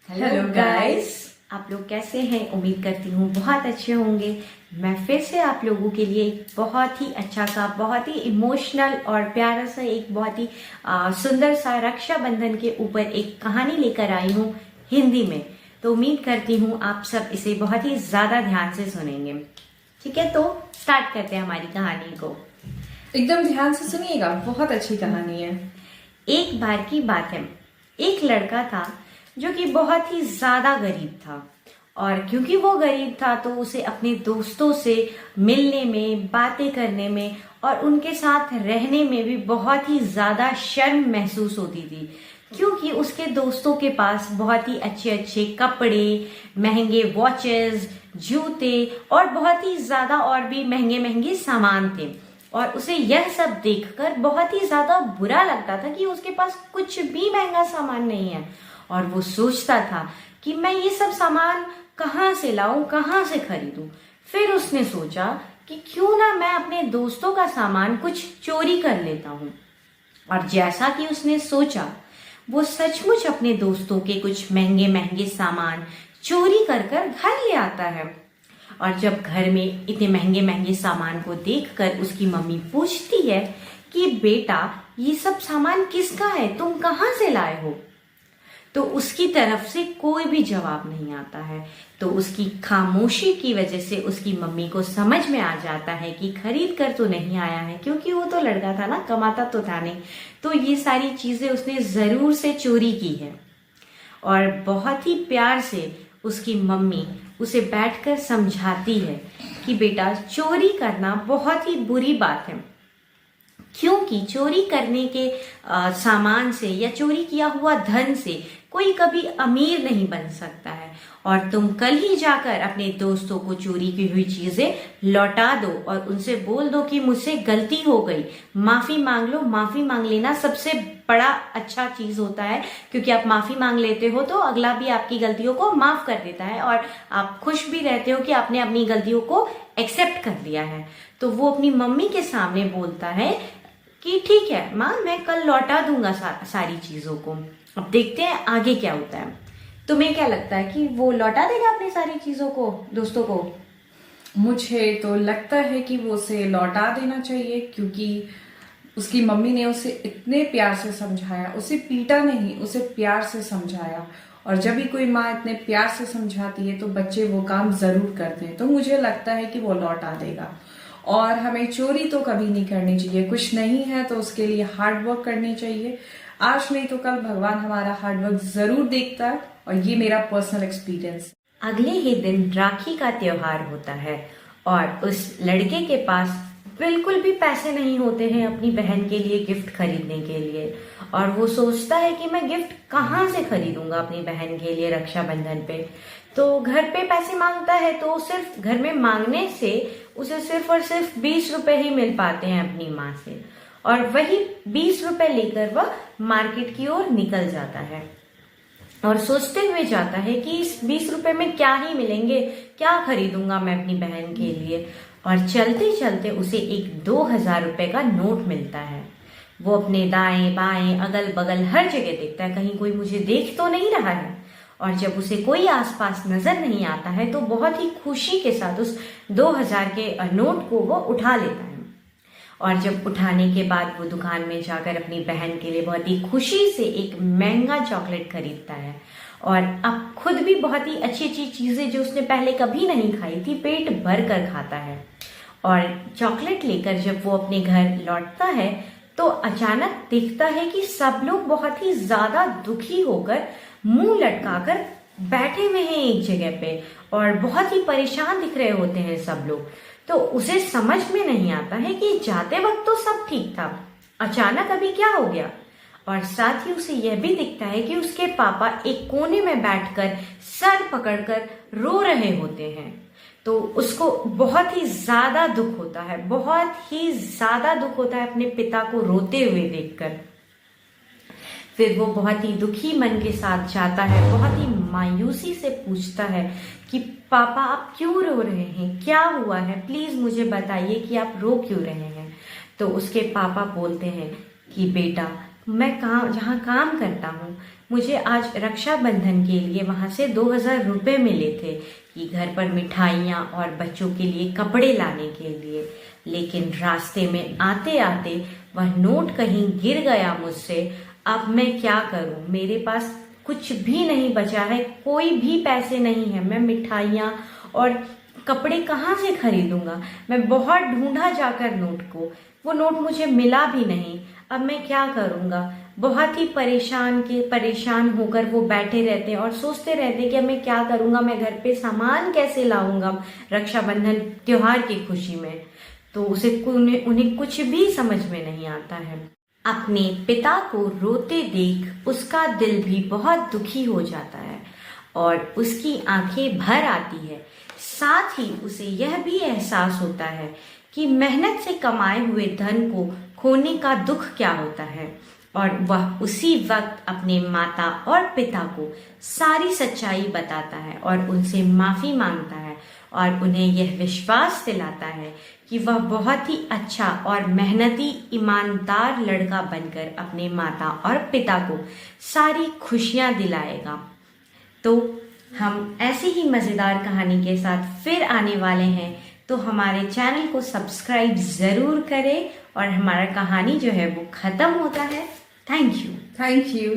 Hello guys, आप लोग कैसे हैं? उम्मीद करती हूँ बहुत अच्छे होंगे। मैं फिर से आप लोगों के लिए एक बहुत ही अच्छा सा, बहुत ही इमोशनल और प्यारा सा, एक बहुत ही सुंदर सा रक्षाबंधन के ऊपर एक कहानी लेकर आई हूँ हिंदी में। तो उम्मीद करती हूँ आप सब इसे बहुत ही ज्यादा ध्यान से सुनेंगे। ठीक है, तो स्टार्ट करते हैं हमारी कहानी को। एकदम ध्यान से सुनिएगा, बहुत अच्छी कहानी है। एक बार की बात है, एक लड़का था जो कि बहुत ही ज्यादा गरीब था। और क्योंकि वो गरीब था तो उसे अपने दोस्तों से मिलने में, बातें करने में और उनके साथ रहने में भी बहुत ही ज्यादा शर्म महसूस होती थी, क्योंकि उसके दोस्तों के पास बहुत ही अच्छे अच्छे कपड़े, महंगे वॉचेस, जूते और बहुत ही ज्यादा और भी महंगे महंगे सामान थे। और उसे यह सब देखकर बहुत ही ज्यादा बुरा लगता था कि उसके पास कुछ भी महंगा सामान नहीं है। और वो सोचता था कि मैं ये सब सामान कहाँ से लाऊं, कहाँ से खरीदूं। फिर उसने सोचा कि क्यों ना मैं अपने दोस्तों का सामान कुछ चोरी कर लेता हूँ। और जैसा कि उसने सोचा, वो सचमुच अपने दोस्तों के कुछ महंगे महंगे सामान चोरी कर कर घर ले आता है। और जब घर में इतने महंगे महंगे सामान को देखकर उसकी मम्मी पूछती है कि बेटा, ये सब सामान किसका है, तुम कहाँ से लाए हो? तो उसकी तरफ से कोई भी जवाब नहीं आता है। तो उसकी खामोशी की वजह से उसकी मम्मी को समझ में आ जाता है कि खरीद कर तो नहीं आया है, क्योंकि वो तो लड़का था ना, कमाता तो था नहीं। तो ये सारी चीजें उसने जरूर से चोरी की है। और बहुत ही प्यार से उसकी मम्मी उसे बैठकर समझाती है कि बेटा, चोरी करना बहुत ही बुरी बात है, क्योंकि चोरी करने के सामान से या चोरी किया हुआ धन से कोई कभी अमीर नहीं बन सकता है। और तुम कल ही जाकर अपने दोस्तों को चोरी की हुई चीजें लौटा दो और उनसे बोल दो कि मुझसे गलती हो गई, माफी मांग लो। माफी मांग लेना सबसे बड़ा अच्छा चीज होता है, क्योंकि आप माफी मांग लेते हो तो अगला भी आपकी गलतियों को माफ कर देता है और आप खुश भी रहते हो कि आपने अपनी गलतियों को एक्सेप्ट कर लिया है। तो वो अपनी मम्मी के सामने बोलता है कि ठीक है माँ, मैं कल लौटा दूंगा सारी चीजों को। अब देखते हैं आगे क्या होता है। तुम्हें क्या लगता है कि वो लौटा देगा अपनी सारी चीजों को दोस्तों को? मुझे तो लगता है कि वो उसे लौटा देना चाहिए, क्योंकि उसकी मम्मी ने उसे इतने प्यार से समझाया, उसे पीटा नहीं, उसे प्यार से समझाया। और जब भी कोई माँ इतने प्यार से समझाती है तो बच्चे वो काम जरूर करते हैं। तो मुझे लगता है कि वो लौटा देगा। और हमें चोरी तो कभी नहीं करनी चाहिए। कुछ नहीं है तो उसके लिए हार्ड वर्क करनी चाहिए। आज नहीं तो कल भगवान हमारा हार्ड वर्क जरूर देखता है, और ये मेरा पर्सनल एक्सपीरियंस। अगले ही दिन राखी का त्योहार होता है और उस लड़के के पास बिल्कुल भी पैसे नहीं होते हैं अपनी बहन के लिए गिफ्ट खरीदने के लिए। और वो सोचता है कि मैं गिफ्ट कहाँ से खरीदूंगा अपनी बहन के लिए रक्षाबंधन पे। तो घर पे पैसे मांगता है तो सिर्फ घर में मांगने से उसे सिर्फ और सिर्फ 20 रुपए ही मिल पाते हैं अपनी माँ से। और वही 20 रुपए लेकर वह मार्केट की ओर निकल जाता है और सोचते हुए जाता है कि इस 20 रुपए में क्या ही मिलेंगे, क्या खरीदूंगा मैं अपनी बहन के लिए। और चलते चलते उसे एक 2000 रुपए का नोट मिलता है। वो अपने दाएं बाएं अगल बगल हर जगह देखता है, कहीं कोई मुझे देख तो नहीं रहा है। और जब उसे कोई आसपास नजर नहीं आता है तो बहुत ही खुशी के साथ उस 2000 के नोट को वो उठा लेता है। और जब उठाने के बाद वो दुकान में जाकर अपनी बहन के लिए बहुत ही खुशी से एक महंगा चॉकलेट खरीदता है। और अब खुद भी बहुत ही अच्छी अच्छी चीजें जो उसने पहले कभी नहीं खाई थी, पेट भर कर खाता है। और चॉकलेट लेकर जब वो अपने घर लौटता है तो अचानक देखता है कि सब लोग बहुत ही ज्यादा दुखी होकर मुंह लटकाकर बैठे हुए हैं एक जगह पे और बहुत ही परेशान दिख रहे होते हैं सब लोग। तो उसे समझ में नहीं आता है कि जाते वक्त तो सब ठीक था, अचानक अभी क्या हो गया। और साथ ही उसे यह भी दिखता है कि उसके पापा एक कोने में बैठकर सर पकड़कर रो रहे होते हैं। तो उसको बहुत ही ज्यादा दुख होता है, बहुत ही ज्यादा दुख होता है अपने पिता को रोते हुए देखकर। फिर वो बहुत ही दुखी मन के साथ जाता है, बहुत ही मायूसी से पूछता है कि पापा आप क्यों रो रहे हैं, क्या हुआ है, प्लीज मुझे बताइए कि आप रो क्यों रहे हैं। तो उसके पापा बोलते हैं कि बेटा, मैं जहाँ काम करता हूँ, मुझे आज रक्षाबंधन के लिए वहाँ से 2000 रुपये मिले थे कि घर पर मिठाइयाँ और बच्चों के लिए कपड़े लाने के लिए। लेकिन रास्ते में आते आते वह नोट कहीं गिर गया मुझसे। अब मैं क्या करूँ, मेरे पास कुछ भी नहीं बचा है, कोई भी पैसे नहीं है। मैं मिठाइयाँ और कपड़े कहाँ से खरीदूंगा। मैं बहुत ढूंढा जाकर नोट को, वो नोट मुझे मिला भी नहीं। अब मैं क्या करूँगा। बहुत ही परेशान होकर वो बैठे रहते हैं और सोचते रहते हैं कि अब मैं क्या करूँगा, मैं घर पे सामान कैसे लाऊंगा रक्षाबंधन त्योहार की खुशी में। तो उन्हें कुछ भी समझ में नहीं आता है। अपने पिता को रोते देख उसका दिल भी बहुत दुखी हो जाता है और उसकी आंखें भर आती है। साथ ही उसे यह भी एहसास होता है कि मेहनत से कमाए हुए धन को खोने का दुख क्या होता है। और वह उसी वक्त अपने माता और पिता को सारी सच्चाई बताता है और उनसे माफ़ी मांगता है और उन्हें यह विश्वास दिलाता है कि वह बहुत ही अच्छा और मेहनती ईमानदार लड़का बनकर अपने माता और पिता को सारी खुशियां दिलाएगा। तो हम ऐसी ही मज़ेदार कहानी के साथ फिर आने वाले हैं, तो हमारे चैनल को सब्सक्राइब ज़रूर करें। और हमारा कहानी जो है वो ख़त्म होता है। Thank you. Thank you.